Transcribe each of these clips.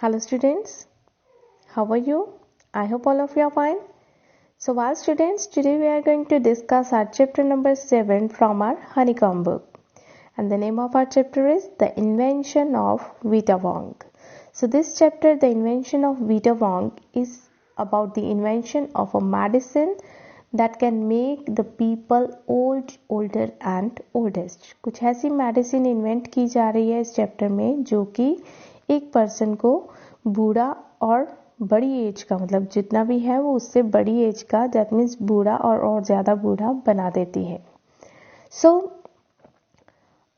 Hello students, how are you? I hope all of you are fine. So well students, today we are going to discuss our chapter number 7 from our honeycomb book. And the name of our chapter is The Invention of Vita Wong. So this chapter, The Invention of Vita Wong, is about the invention of a medicine that can make the people old, older and oldest. कुछ ऐसी medicine invent की जा रही है इस chapter में जो कि एक पर्सन को बूढ़ा और बड़ी एज का, मतलब जितना भी है वो उससे बड़ी एज का, दैट मीन्स बूढ़ा और ज़्यादा बूढ़ा बना देती है. So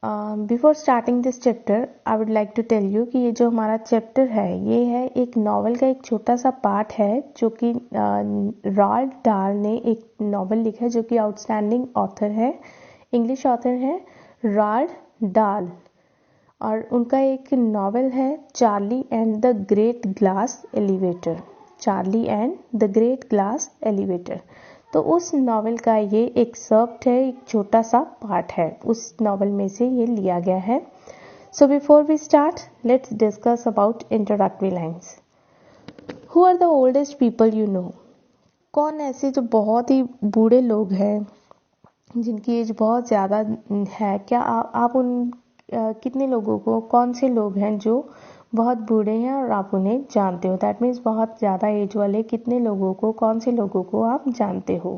before starting this chapter I would like to tell you कि ये जो हमारा चैप्टर है ये है एक नॉवल का एक छोटा सा पार्ट है जो कि रॉल्ड डाल ने एक नॉवल लिखा है जो कि आउटस्टैंडिंग ऑथर है, इंग्लिश ऑथर है रॉल्ड डाल. और उनका एक नॉवल है Charlie and the great glass elevator. Charlie and the great glass elevator. तो उस नॉवल का ये एक एक्सर्प्ट है, एक छोटा सा पार्ट है, उस नॉवल में से ये लिया गया है. So before we start let's discuss about introductory lines. Who are the oldest people you know. कौन ऐसे जो बहुत ही बूढ़े लोग हैं जिनकी एज बहुत ज़्यादा है, क्या आप उन कितने लोगों को, कौन से लोग हैं जो बहुत बूढ़े हैं और आप उन्हें जानते हो. दैट मीन्स बहुत ज़्यादा एज वाले कितने लोगों को, कौन से लोगों को आप जानते हो.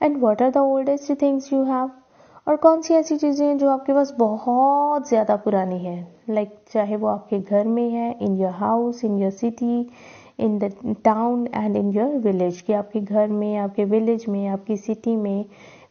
And what are the oldest things you have. और कौन सी ऐसी चीज़ें हैं जो आपके पास बहुत ज़्यादा पुरानी है, लाइक चाहे वो आपके घर में है, in your house, in your city, in the town and in your village. कि आपके घर में, आपके विलेज में, आपकी सिटी में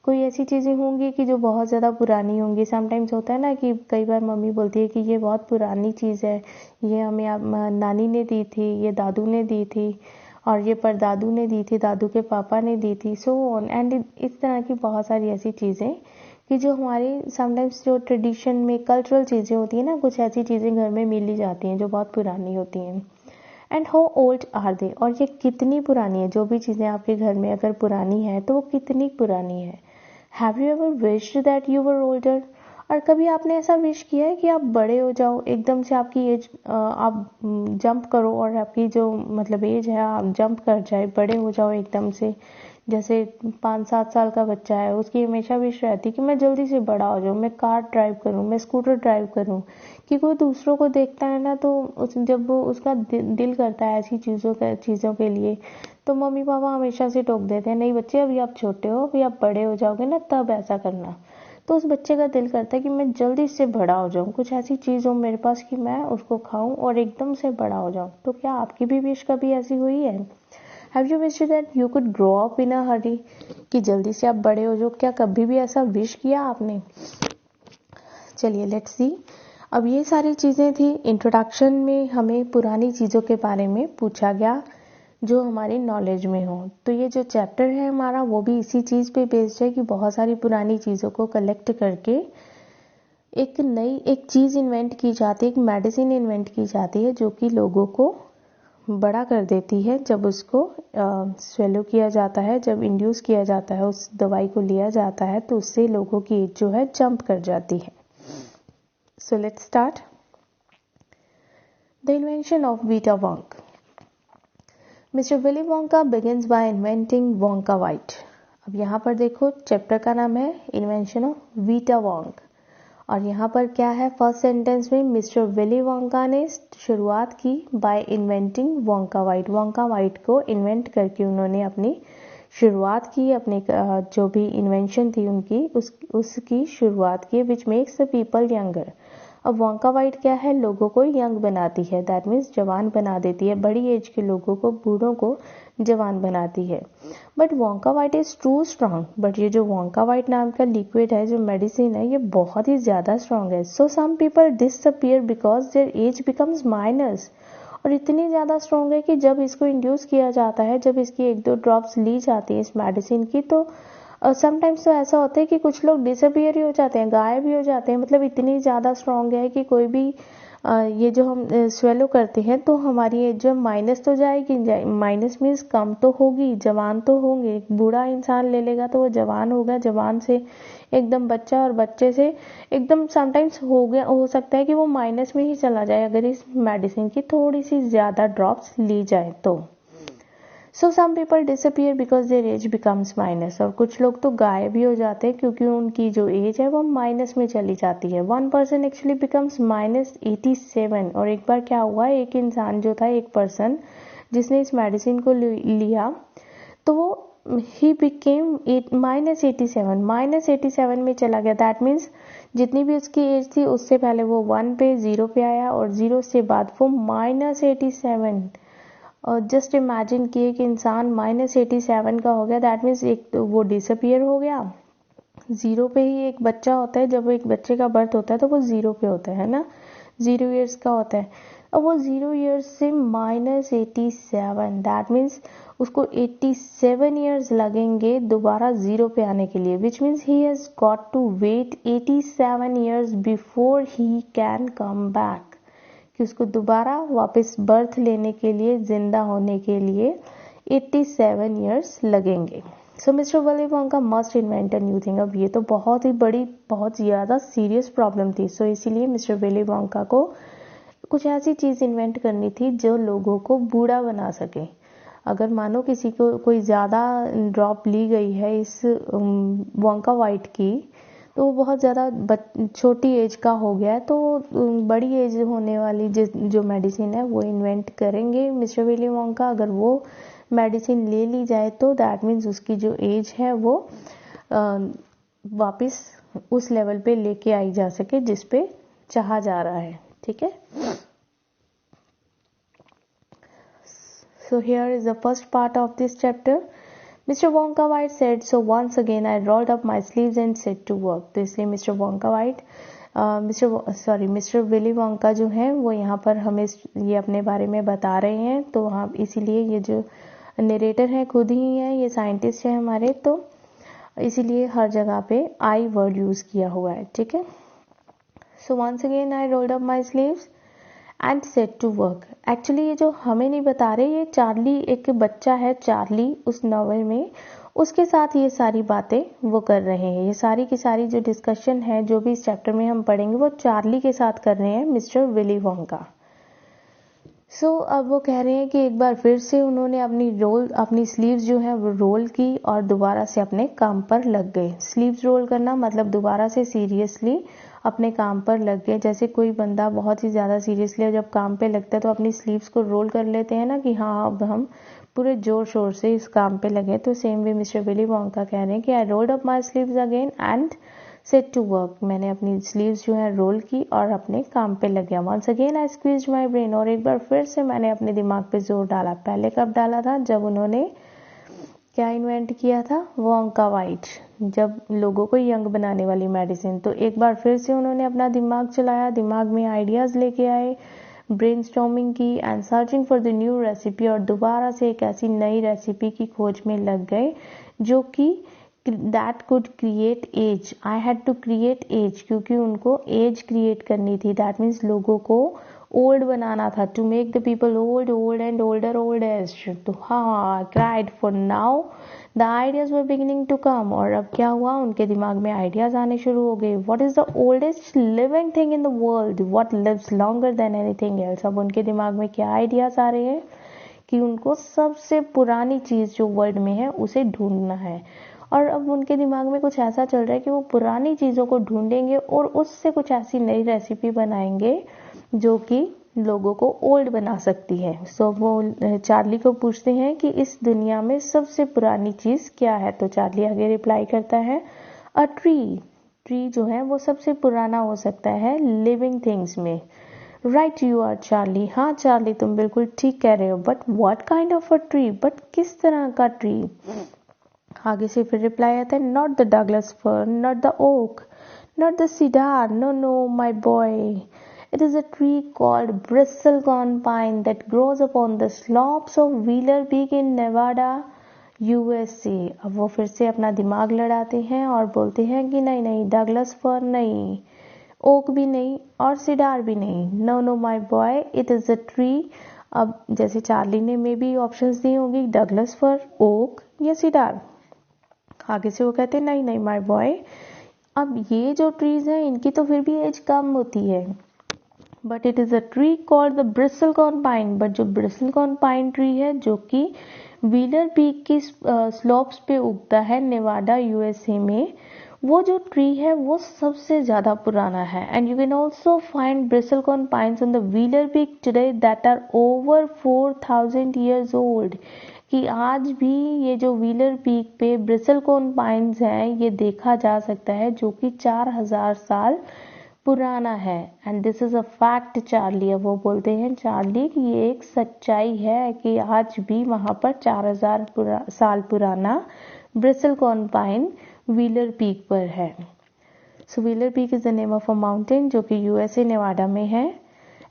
कोई ऐसी चीज़ें होंगी कि जो बहुत ज़्यादा पुरानी होंगी. समटाइम्स होता है ना कि कई बार मम्मी बोलती है कि ये बहुत पुरानी चीज़ है, ये हमें नानी ने दी थी, ये दादू ने दी थी, और ये परदादू ने दी थी, दादू के पापा ने दी थी, सो ऑन एंड इस तरह की बहुत सारी ऐसी चीज़ें कि जो हमारी समटाइम्स जो ट्रेडिशन में कल्चरल चीज़ें होती हैं ना, कुछ ऐसी चीज़ें घर में मिल ही जाती हैं जो बहुत पुरानी होती हैं. And how old are they. और ये कितनी पुरानी है. जो भी चीज़ें आपके घर में अगर पुरानी है तो वो कितनी पुरानी है. Have you ever wished that you were older. और कभी आपने ऐसा विश किया है कि आप बड़े हो जाओ, एकदम से आपकी एज आप जंप करो और आपकी जो मतलब एज है आप जंप कर जाए, बड़े हो जाओ एकदम से. जैसे 5-7 साल का बच्चा है, उसकी हमेशा विश रहती है कि मैं जल्दी से बड़ा हो जाऊँ, मैं कार ड्राइव करूँ, मैं स्कूटर ड्राइव करूँ. कि कोई दूसरों को देखता है ना तो जब वो उसका दिल करता है ऐसी चीज़ों के लिए, तो मम्मी पापा हमेशा से टोक देते हैं, नहीं बच्चे अभी आप छोटे हो, अभी आप बड़े हो जाओगे ना तब ऐसा करना. तो उस बच्चे का दिल करता है कि मैं जल्दी से बड़ा हो जाऊँ, कुछ ऐसी चीज़ हो मेरे पास कि मैं उसको खाऊं और एकदम से बड़ा हो जाऊँ. तो क्या आपकी भी विश कभी ऐसी हुई है. Have you wished that you could grow up in a hurry. कि जल्दी से आप बड़े हो जाओ. क्या कभी भी ऐसा विश किया आपने. चलिए लेट्स सी. अब ये सारी चीज़ें थी इंट्रोडक्शन में, हमें पुरानी चीज़ों के बारे में पूछा गया जो हमारी नॉलेज में हो. तो ये जो चैप्टर है हमारा वो भी इसी चीज़ पे बेस्ड है कि बहुत सारी पुरानी चीज़ों को कलेक्ट करके एक चीज़ इन्वेंट की जाती है, एक मेडिसिन इन्वेंट की जाती है जो कि लोगों को बड़ा कर देती है. जब उसको स्वेलो किया जाता है, जब इंड्यूस किया जाता है, उस दवाई को लिया जाता है तो उससे लोगों की एज जो है जंप कर जाती है. So let's start. The invention of Vita Wong. Mr. Willy Wonka begins by inventing Wonka White. अब यहाँ पर देखो चैप्टर का नाम है इन्वेंशन ऑफ वीटा वॉन्ग. और यहाँ पर क्या है, फर्स्ट सेंटेंस में मिस्टर विली वोंका ने शुरुआत की by inventing Wonka Vite. Wonka Vite को इन्वेंट करके उन्होंने अपनी शुरुआत की, अपने जो भी इन्वेंशन थी उनकी उसकी शुरुआत की, which makes the people younger. अब वोंका वाइट क्या है, लोगों को यंग बनाती है, दैट मीन्स जवान बना देती है, बड़ी एज के लोगों को, बूढ़ों को जवान बनाती है. But Wonka Vite is too strong. But ये जो वोंका वाइट नाम का लिक्विड है, जो मेडिसिन है, ये बहुत ही ज्यादा स्ट्रांग है. So some people disappear because their age becomes minus. और इतनी ज़्यादा स्ट्रॉन्ग है कि जब इसको इंड्यूस किया जाता है, जब इसकी 1-2 ड्रॉप्स ली जाती है इस मेडिसिन की, तो समटाइम्स तो ऐसा होता है कि कुछ लोग डिसअपियर ही हो जाते हैं, गायब ही हो जाते हैं. मतलब इतनी ज़्यादा स्ट्रॉन्ग है कि कोई भी ये जो हम स्वेलो करते हैं तो हमारी एज जो माइनस तो जाएगी, माइनस मीन्स कम तो होगी, जवान तो होंगे। बूढ़ा इंसान ले लेगा तो वो जवान होगा, जवान से एकदम बच्चा, और बच्चे से एकदम समटाइम्स हो सकता है कि वो माइनस में ही चला जाए अगर इस मेडिसिन की थोड़ी सी ज़्यादा ड्रॉप्स ली जाए तो। So some people disappear because their age becomes minus, और कुछ लोग तो गायब भी हो जाते हैं क्योंकि उनकी जो एज है वो माइनस में चली जाती है। 1% एक्चुअली बिकम्स -87। और एक बार क्या हुआ, एक इंसान जो था, एक पर्सन जिसने इस मेडिसिन को लिया तो वो ही बिकेम -87 में चला गया। दैट मीन्स जितनी भी उसकी एज थी उससे पहले वो 1 पे 0 पे आया, और 0 से बाद वो -87। और जस्ट इमेजिन किए कि इंसान -87 का हो गया। दैट मीन्स एक तो वो डिसअपियर हो गया। 0 पे ही एक बच्चा होता है, जब एक बच्चे का बर्थ होता है तो वो 0 पे होता है ना, 0 ईयर्स का होता है। अब वो 0 ईयर्स से -87, दैट मीन्स उसको 87 ईयर्स लगेंगे दोबारा 0 पे आने के लिए, which means he has got to wait 87 years before he can come back, कि उसको दोबारा वापस बर्थ लेने के लिए, जिंदा होने के लिए 87 ईयर्स लगेंगे। So mister Willy Wonka must invent a new thing. अब ये तो बहुत ही बड़ी, बहुत ज़्यादा सीरियस प्रॉब्लम थी। सो इसीलिए मिस्टर विली वोंका को कुछ ऐसी चीज़ इन्वेंट करनी थी जो लोगों को बूढ़ा बना सके। अगर मानो किसी को कोई ज़्यादा ड्रॉप ली गई है इस वोंका वाइट की, तो वो बहुत ज़्यादा छोटी एज का हो गया है, तो बड़ी एज होने वाली जो मेडिसिन है वो इन्वेंट करेंगे मिस्टर विली वोंका। अगर वो मेडिसिन ले ली जाए तो दैट मीन्स उसकी जो एज है वो वापस उस लेवल पे लेके आई जा सके जिस पे चाहा जा रहा है। ठीक है, so here is the first part of this chapter. Mr. Wonka White said, so once again I rolled up my sleeves and set to work. तो इसलिए mister Wonka white mister Willy Wonka जो है वो यहाँ पर हमें ये अपने बारे में बता रहे हैं। तो हम इसीलिए ये जो नरेटर है खुद ही है, ये साइंटिस्ट है हमारे, तो इसीलिए हर जगह पे आई वर्ड यूज़ किया हुआ है। ठीक है, so once again I rolled up my sleeves and set to work. Actually ये जो हमें नहीं बता रहे, ये चार्ली, एक बच्चा है चार्ली उस नॉवेल में, उसके साथ ये सारी बातें वो कर रहे हैं। ये सारी की सारी जो डिस्कशन है, जो भी इस चैप्टर में हम पढ़ेंगे, वो चार्ली के साथ कर रहे हैं मिस्टर विली वोंका। सो अब वो कह रहे हैं कि एक बार फिर से उन्होंने अपनी स्लीव्स जो है वो रोल की और दोबारा से अपने काम पर लग गए। स्लीव्स रोल करना मतलब दोबारा से सीरियसली अपने काम पर लग गए। जैसे कोई बंदा बहुत ही ज़्यादा सीरियसली जब काम पे लगता है तो अपनी स्लीव्स को रोल कर लेते हैं ना, कि हाँ अब हम पूरे जोर शोर से इस काम पे लगे। तो same way mister Willy Wonka कह रहे हैं कि I rolled up my sleeves again and set to work. मैंने अपनी स्लीव्स जो है रोल की और अपने काम पे लग गया। Once again I squeezed my brain, और एक बार फिर से मैंने अपने दिमाग पे जोर डाला। पहले कब डाला था? जब उन्होंने क्या इन्वेंट किया था? वोंका वाइट, जब लोगों को यंग बनाने वाली मेडिसिन। तो एक बार फिर से उन्होंने अपना दिमाग चलाया, दिमाग में आइडियाज लेके आए, ब्रेनस्टॉर्मिंग की and searching for the new recipe, और दोबारा से एक ऐसी नई रेसिपी की खोज में लग गए जो कि that could create age. I had to create age, क्योंकि उनको एज क्रिएट करनी थी। दैट मीन्स लोगों को ओल्ड बनाना था, to make the people old and older oldest. तो हाँ, cried for now the ideas were beginning to come. और अब क्या हुआ, उनके दिमाग में आइडियाज आने शुरू हो गए। What is the oldest living thing in the world, what lives longer than anything else. अब उनके दिमाग में क्या आइडियाज आ रहे हैं कि उनको सबसे पुरानी चीज जो वर्ल्ड में है उसे ढूंढना है। और अब उनके दिमाग में कुछ ऐसा चल रहा है कि वो पुरानी चीजों को ढूंढेंगे और उससे कुछ ऐसी नई रेसिपी बनाएंगे जो कि लोगों को ओल्ड बना सकती है। सो वो चार्ली को पूछते हैं कि इस दुनिया में सबसे पुरानी चीज क्या है। तो चार्ली आगे रिप्लाई करता है, अ ट्री। ट्री जो है वो सबसे पुराना हो सकता है लिविंग थिंग्स में। राइट यू आर चार्ली, हाँ चार्ली तुम बिल्कुल ठीक कह रहे हो। But what kind of a tree, but किस तरह का ट्री। आगे से फिर रिप्लाई आता है, not the Douglas fir, not the oak, not the cedar, no no my boy, it is a tree called bristlecone pine that grows upon the slopes of Wheeler Peak in Nevada, USA। अब वो फिर से अपना दिमाग लड़ाते हैं और बोलते हैं कि नहीं नहीं, डगलस फर नहीं, ओक भी नहीं और सिडार भी नहीं। No no my boy, it is a tree. अब जैसे चार्ली ने मे भी ऑप्शंस दी होंगी, डगलस फर, ओक या सिडार। आगे से वो कहते हैं नहीं नहीं माय बॉय। अब ये जो ट्रीज हैं इनकी तो फिर भी एज कम होती है, but it is a tree called the bristlecone pine. But जो ब्रिसलकॉर्न पाइन ट्री है जो कि व्हीलर पीक की स्लोप्स पे उगता है नेवाडा यूएसए में, वो जो ट्री है वो सबसे ज्यादा पुराना है। And you can also find bristlecone pines on the Wheeler Peak today that are over 4000 years old. कि आज भी ये जो व्हीलर पीक पे ब्रिसलकॉर्न पाइन्स हैं ये देखा जा सकता है, जो कि 4000 साल पुराना है। And this is a fact Charlie. अब वो बोलते हैं चार्ली कि ये एक सच्चाई है कि आज भी वहां पर 4000 साल पुराना ब्रिसलकॉर्न पाइन व्हीलर पीक पर है। So Wheeler Peak is the name of a mountain जो कि यूएसए नेवाडा में है।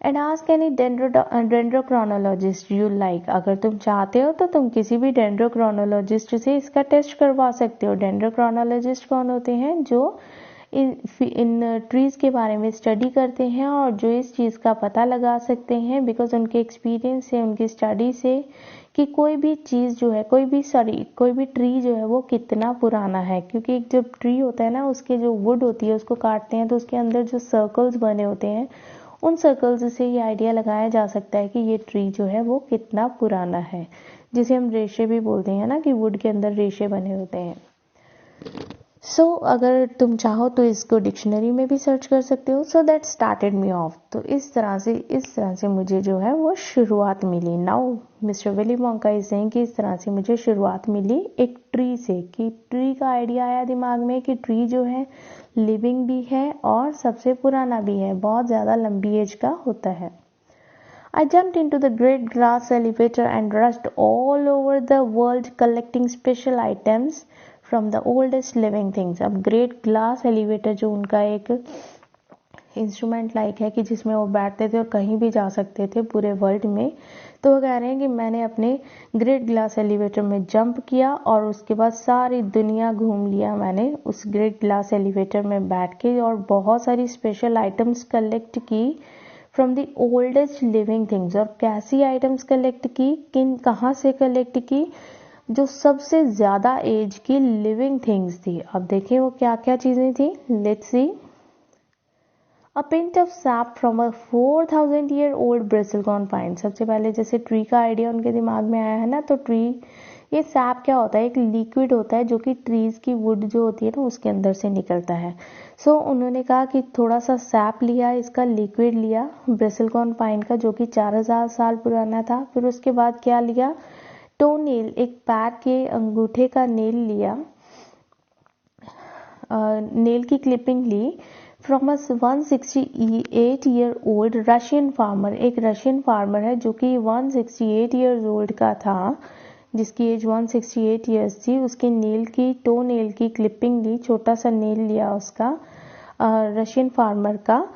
And ask any dendrochronologist you like. अगर तुम चाहते हो तो तुम किसी भी डेंड्रोक्रोनोलॉजिस्ट से इसका टेस्ट करवा सकते हो। डेंड्रोक्रोनोलॉजिस्ट कौन होते हैं? जो इन ट्रीज के बारे में स्टडी करते हैं और जो इस चीज का पता लगा सकते हैं बिकॉज उनके एक्सपीरियंस से, उनकी स्टडी से, कि कोई भी चीज जो है, कोई भी ट्री जो है वो कितना पुराना है। क्योंकि एक जब ट्री होता है ना, उसके जो वुड होती है उसको काटते हैं तो उसके अंदर जो सर्कल्स बने होते हैं, उन सर्कल्स से ये आइडिया लगाया जा सकता है कि ये ट्री जो है वो कितना पुराना है, जिसे हम रेशे भी बोलते हैं ना, कि वुड के अंदर रेशे बने होते हैं। सो अगर तुम चाहो तो इसको डिक्शनरी में भी सर्च कर सकते हो। So that started me off. तो इस तरह से मुझे जो है वो शुरुआत मिली। Now mister Willy Wonka is saying कि इस तरह से मुझे शुरुआत मिली एक ट्री से, कि ट्री का आइडिया आया दिमाग में कि ट्री जो है लिविंग भी है और सबसे पुराना भी है, बहुत ज़्यादा लंबी एज का होता है। I jumped into the great glass elevator and rushed all over the world collecting special items from the oldest living things। अब ग्रेट ग्लास एलिवेटर जो उनका एक इंस्ट्रूमेंट लाइक है कि जिसमें वो बैठते थे और कहीं भी जा सकते थे पूरे वर्ल्ड में, तो वो कह रहे हैं कि मैंने अपने ग्रेट ग्लास एलिवेटर में जंप किया और उसके बाद सारी दुनिया घूम लिया मैंने उस ग्रेट ग्लास एलिवेटर में बैठ के, और बहुत सारी स्पेशल आइटम्स कलेक्ट की from the oldest living things. और कैसी आइटम्स कलेक्ट की, कहाँ से कलेक्ट की? जो सबसे ज्यादा एज की लिविंग थिंग्स थी। अब देखिए वो क्या क्या चीजें थी। Let's see. A pinch of sap from a 4000 year old bristlecone pine. सबसे पहले जैसे ट्री का आइडिया उनके दिमाग में आया है ना, तो ट्री, ये सैप क्या होता है? एक लिक्विड होता है जो कि ट्रीज की वुड जो होती है ना उसके अंदर से निकलता है। सो उन्होंने कहा कि थोड़ा सा सैप लिया, इसका लिक्विड लिया ब्रिसलकॉर्न पाइन का जो कि 4000 साल पुराना था। फिर उसके बाद क्या लिया? टो नेल, एक पैर के अंगूठे का नेल लिया, नेल की क्लिपिंग ली from a 168 year old Russian farmer. एक रशियन फार्मर है जो कि 168 ईयर्स ओल्ड का था, जिसकी एज 168 ईयर्स थी। उसके नेल की, टो नेल की क्लिपिंग ली, छोटा सा नेल लिया उसका रशियन फार्मर का,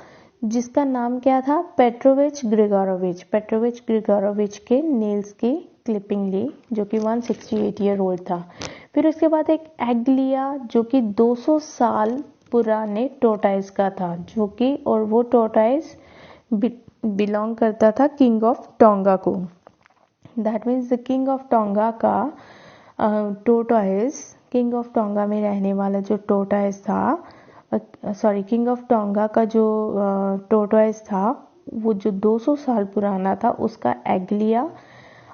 जिसका नाम क्या था? पेट्रोविच ग्रिगोरोविच। पेट्रोविच ग्रिगोरोविच के नेल्स की क्लिपिंग ली जो कि 168 ईयर ओल्ड था। फिर उसके बाद एक एग लिया जो कि 200 साल पुराने टोर्टाइज का था, जो कि, और वो टोर्टाइज बिलोंग करता था किंग ऑफ टोंगा को। That means the king of tonga का टोर्टाइज, किंग ऑफ टोंगा में रहने वाला जो टोर्टाइज था, किंग ऑफ टोंगा का जो टोर्टाइज था, वो जो 200 साल पुराना था, उसका एग लिया।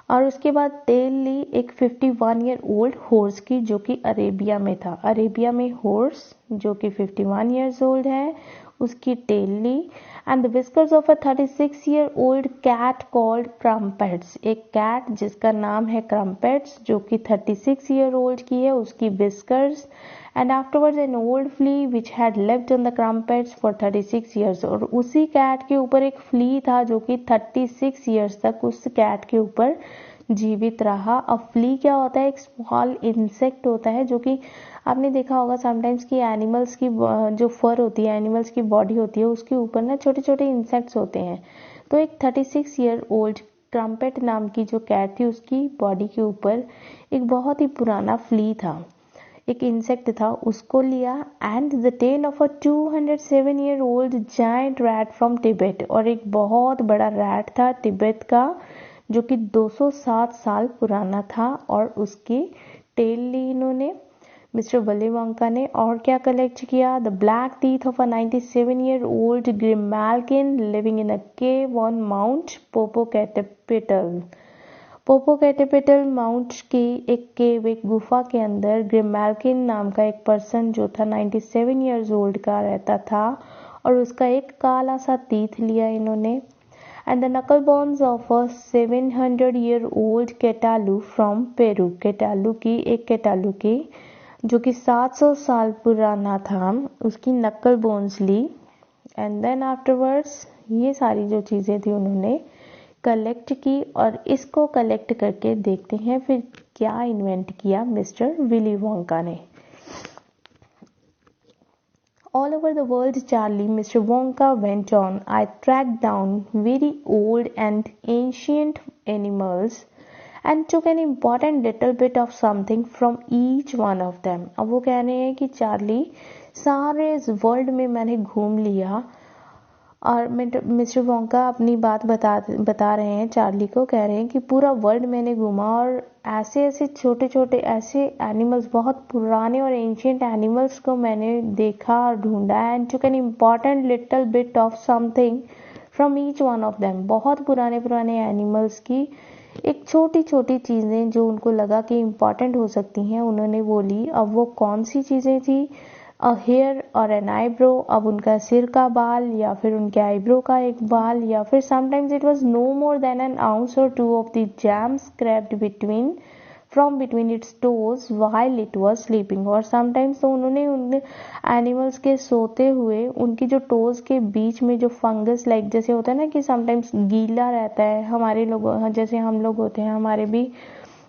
और उसके बाद टेल ली एक 51 ईयर ओल्ड हॉर्स की जो कि अरेबिया में था। अरेबिया में हॉर्स जो कि 51 ईयर्स ओल्ड है, उसकी टेल ली। And the whiskers of a 36 year old cat called Crumpets. एक कैट जिसका नाम है क्रम्पेट्स जो कि 36 ईयर ओल्ड की है, उसकी whiskers. And afterwards an old flea which had lived on the Crumpets for 36 years. और उसी कैट के ऊपर एक फ्ली था जो कि 36 ईयर्स तक उस कैट के ऊपर जीवित रहा। अब फ्ली क्या होता है? एक स्मॉल इंसेक्ट होता है जो कि आपने देखा होगा समटाइम्स की एनिमल्स की जो फर होती है, एनिमल्स की बॉडी होती है, उसके ऊपर ना छोटे छोटे इंसेक्ट्स होते हैं। तो एक 36 ईयर ओल्ड क्रम्पेट नाम की जो कैट थी, उसकी बॉडी के ऊपर एक बहुत ही पुराना फ्ली था। एक इंसेक्ट था उसको लिया, and the tail of a 207 year old giant rat from Tibet, और एक बहुत बड़ा रैट था तिब्बत का जो कि 207 साल पुराना था, और उसकी टेल ली इन्होंने मिस्टर विली वोंका ने। और क्या कलेक्ट किया? The black teeth of a 97 year old grimalkin living in a cave on Mount Popocatepetl. Popocatepetl mount की एक केव, एक गुफा के अंदर ग्रिमाल्किन नाम का एक पर्सन जो था 97 ईयर्स ओल्ड का रहता था, और उसका एक काला सा टीथ लिया इन्होंने। And the knuckle bones of a 700 year old Catalou from Peru, Catalou की जो कि 700 साल पुराना था, उसकी नकल बोन्स ली। एंड देन आफ्टरवर्ड्स ये सारी जो चीज़ें थी उन्होंने कलेक्ट की, और इसको कलेक्ट करके देखते हैं फिर क्या इन्वेंट किया मिस्टर विली वोंका ने। All over the world, Charlie, Mr. Wonka went on. I tracked down very old and ancient animals and took an important little bit of something from each one of them. अब वो कह रहे हैं कि Charlie सारे इस world में मैंने घूम लिया, और मिस्टर वोंका अपनी बात बता रहे हैं चार्ली को, कह रहे हैं कि पूरा वर्ल्ड मैंने घूमा और ऐसे ऐसे छोटे छोटे ऐसे एनिमल्स, बहुत पुराने और एंशिएंट एनिमल्स को मैंने देखा और ढूंढा, and took an important little bit of something from each one of them. बहुत पुराने पुराने एनिमल्स की एक छोटी छोटी चीज़ें जो उनको लगा कि इम्पॉर्टेंट हो सकती हैं उन्होंने वो ली। अब वो कौन सी चीज़ें थी? अ हेयर और एन आईब्रो, अब उनका सिर का बाल या फिर उनके आईब्रो का एक बाल, या फिर sometimes it was no more than an ounce or two of the jam scraped from between its toes while it was sleeping. और समटाइम्स तो उन्होंने उन एनिमल्स के सोते हुए उनकी जो टोज के बीच में जो फंगस लाइक जैसे होता है ना कि समटाइम्स गीला रहता है, हमारे लोग जैसे हम लोग होते हैं, हमारे भी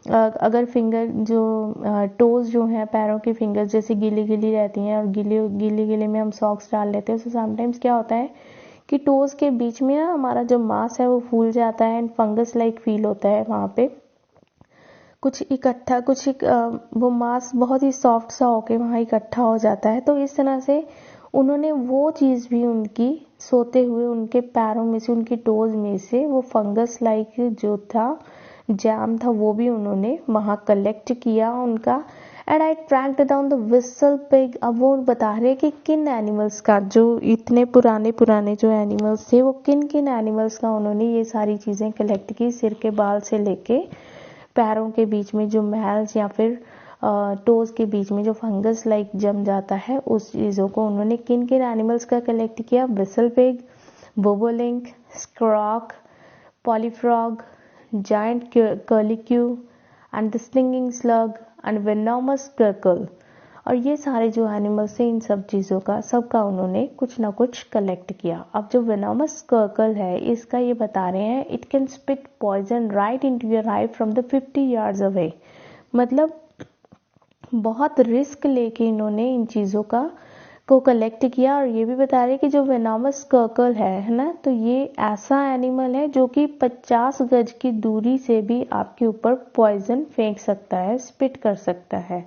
अगर फिंगर जो टोज जो हैं पैरों की फिंगर्स जैसे गीली गीली रहती हैं और गीले में हम सॉक्स डाल लेते हैं, तो समटाइम्स क्या होता है कि टोज के बीच में ना हमारा जो मांस है वो फूल जाता है एंड फंगस लाइक फील होता है, वहाँ पे कुछ इकट्ठा वो मांस बहुत ही सॉफ्ट सा होके वहाँ इकट्ठा हो जाता है। तो इस तरह से उन्होंने वो चीज़ भी उनकी सोते हुए उनके पैरों में से, उनकी टोज में से वो फंगस लाइक जो था जैम था वो भी उन्होंने वहाँ कलेक्ट किया उनका। And I tracked down the whistle pig. अब वो बता रहे कि किन एनिमल्स का, जो इतने पुराने जो एनिमल्स थे वो किन किन एनिमल्स का उन्होंने ये सारी चीज़ें कलेक्ट की, सिर के बाल से लेके पैरों के बीच में जो मैल्स या फिर टोज के बीच में जो फंगस लाइक जम जाता है उस चीज़ों को उन्होंने किन किन एनिमल्स का कलेक्ट किया? Whistle pig, bobolink, skrock, polyfrog, giant curlicue and the stinging slug and venomous turtle। और ये सारे जो एनिमल्स थे इन सब चीज़ों का सबका उन्होंने कुछ ना कुछ कलेक्ट किया। अब जो वेनोमस कर्कल है इसका ये बता रहे हैं it can spit poison right into your eye from the 50 yards away. मतलब बहुत रिस्क लेके इन्होंने इन चीज़ों को कलेक्ट किया। और ये भी बता रहे कि जो वेनोमस कर्कल है ना, तो ये ऐसा एनिमल है जो कि 50 गज की दूरी से भी आपके ऊपर पॉइजन फेंक सकता है, स्पिट कर सकता है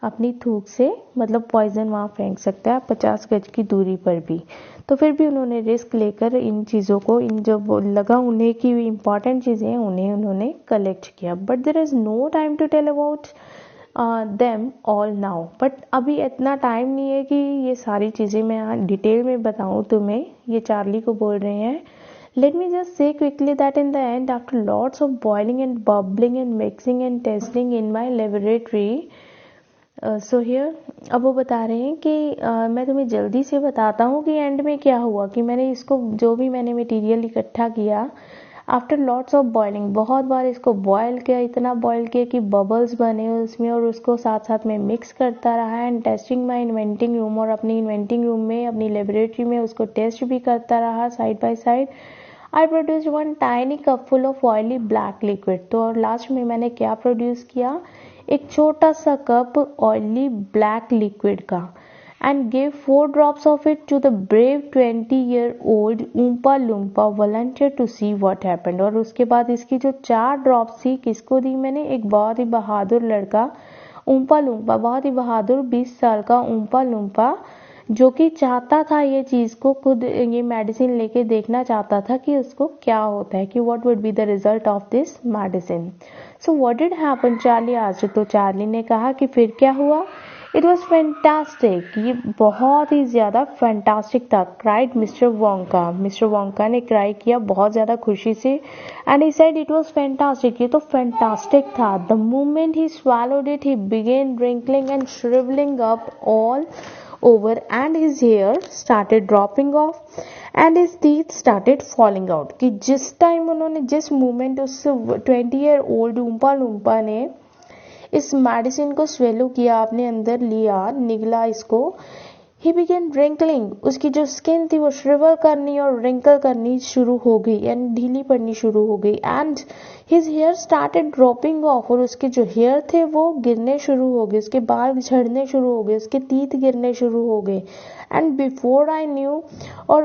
अपनी थूक से, मतलब पॉइजन वहाँ फेंक सकता है 50 गज की दूरी पर भी। तो फिर भी उन्होंने रिस्क लेकर इन चीज़ों को, इन जो लगा उन्हें की इम्पॉर्टेंट चीज़ें हैं उन्होंने कलेक्ट किया। But there is no time to tell about them all now. But अभी इतना टाइम नहीं है कि ये सारी चीज़ें मैं डिटेल में बताऊँ तुम्हें, ये चार्ली को बोल रहे हैं। Let me just say quickly that in the end, after lots of boiling and bubbling and mixing and testing in my laboratory, so here अब वो बता रहे हैं कि मैं तुम्हें जल्दी से बताता हूँ कि एंड में क्या हुआ, कि मैंने इसको जो भी मैंने मटेरियल इकट्ठा किया आफ्टर लॉट्स ऑफ बॉइलिंग, बहुत बार इसको बॉयल किया, इतना बॉयल किया कि बबल्स बने उसमें, और उसको साथ साथ में मिक्स करता रहा and testing my inventing room, और अपनी इन्वेंटिंग रूम में अपनी लेबोरेटरी में उसको टेस्ट भी करता रहा side by side. I produce one tiny cup full of oily black liquid. तो और लास्ट में मैंने क्या प्रोड्यूस किया? एक छोटा सा कप ऑयली ब्लैक लिक्विड का, and gave 4 drops of it to the brave 20-year-old Oompa Loompa volunteer to see what happened। और उसके बाद इसकी जो 4 ड्रॉप्स थी किसको दी मैंने? एक बहुत ही बहादुर लड़का ऊम्पा लूम्पा, बहुत ही बहादुर 20 साल का ऊम्पा लूम्पा, जो कि चाहता था ये चीज़ को, खुद ये मेडिसिन लेके देखना चाहता था कि उसको क्या होता है, कि what would be the result of this medicine. So what did happen, Charlie asked. तो चार्ली ने कहा कि फिर क्या हुआ। इट वॉज फैंटास्टिक, ये बहुत ही ज़्यादा फैंटास्टिक था। Cried mister Wonka, mister Wonka ने क्राई किया बहुत ज़्यादा खुशी से। And he said it was fantastic, ये तो फैंटास्टिक था। The moment he swallowed it, he began wrinkling and shriveling up all over, and his hair started dropping off and his teeth started falling out। कि जिस time उन्होंने, जिस moment उस 20-year-old ऊम्पा लूम्पा ने इस मेडिसिन को स्वेलो किया, अपने अंदर लिया, निगला इसको, ही बिगेन रिंकलिंग, उसकी जो स्किन थी वो श्रिवल करनी और रिंकल करनी शुरू हो गई, एंड ढीली पड़नी शुरू हो गई। And his hair started dropping off, और उसके जो हेयर थे वो गिरने शुरू हो गए, उसके बाल झड़ने शुरू हो गए, उसके टीथ गिरने शुरू हो गए। एंड बिफोर आई न्यू, और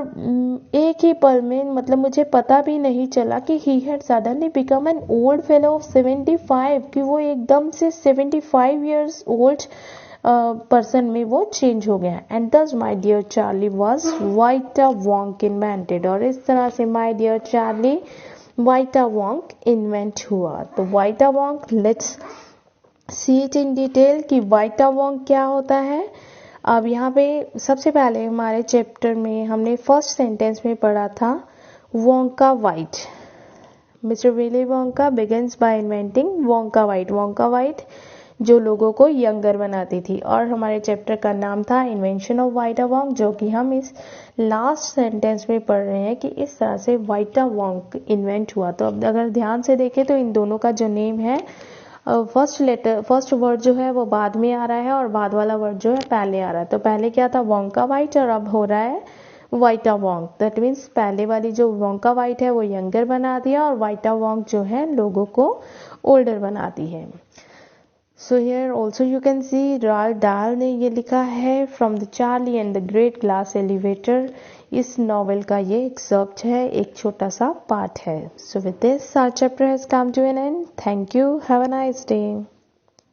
एक ही पल में, मतलब मुझे पता भी नहीं चला कि he had suddenly become an old fellow of 75, कि वो एकदम से 75 years ओल्ड पर्सन में वो चेंज हो गया। And thus my dear Charlie was Vita Wonk invented, और इस तरह से my dear Charlie Vita Wonk invent हुआ। तो Vita Wonk, let's see it in detail कि वाइटा वोंक क्या होता है। अब यहाँ पे सबसे पहले हमारे चैप्टर में हमने फर्स्ट सेंटेंस में पढ़ा था Wonka white. Mister Willy Wonka begins bye inventing Wonka Vite. Wonka white जो लोगों को यंगर बनाती थी, और हमारे चैप्टर का नाम था इन्वेंशन ऑफ वाइटा वोंक, जो कि हम इस लास्ट सेंटेंस में पढ़ रहे हैं कि इस तरह से वाइटा वोंक इन्वेंट हुआ। तो अब अगर ध्यान से देखें तो इन दोनों का जो नेम है, फर्स्ट वर्ड जो है वो बाद में आ रहा है और बाद वाला वर्ड जो है पहले आ रहा है। तो पहले क्या था, वोंका वाइट, और अब हो रहा है वाइटा वोंक। दैट मीन्स पहले वाली जो वोंका वाइट है वो यंगर बना दिया, और वाइटा वोंक जो है लोगों को ओल्डर बनाती है। So here also you can see Roald Dahl ने ये लिखा है from the Charlie and the great glass elevator. इस नॉवेल का ये एक्सर्प्ट है, एक छोटा सा पार्ट है। So with this our chapter has come to an end. Thank you, have a nice day.